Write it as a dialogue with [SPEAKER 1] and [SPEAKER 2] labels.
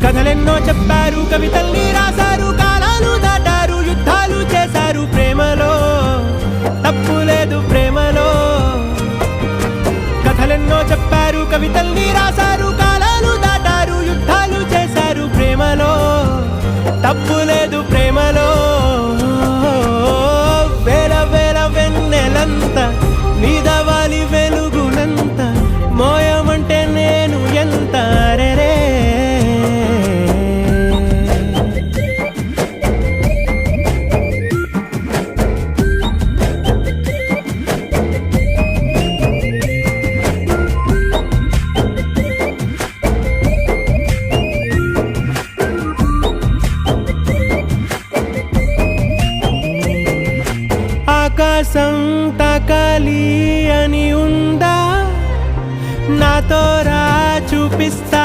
[SPEAKER 1] కథలెన్నో చెప్పారు, కవితల్ని రాశారు, కాలాలు దాటారు, యుద్ధాలు చేశారు. ప్రేమలో తప్పు లేదు, ప్రేమలో. కథలెన్నో చెప్పారు, కవితల్ని రాశారు, కాలాలు దాటారు, యుద్ధాలు చేశారు. ప్రేమలో తప్పు లేదు, ప్రేమలో. వేల వేల వెన్నెలంత నీదవాలి వెలుగునంత, మోయమంటే నేను ఎంత రే. ఆకాశం తాకాలి అని ఉందా, నాతో రా చూపిస్తా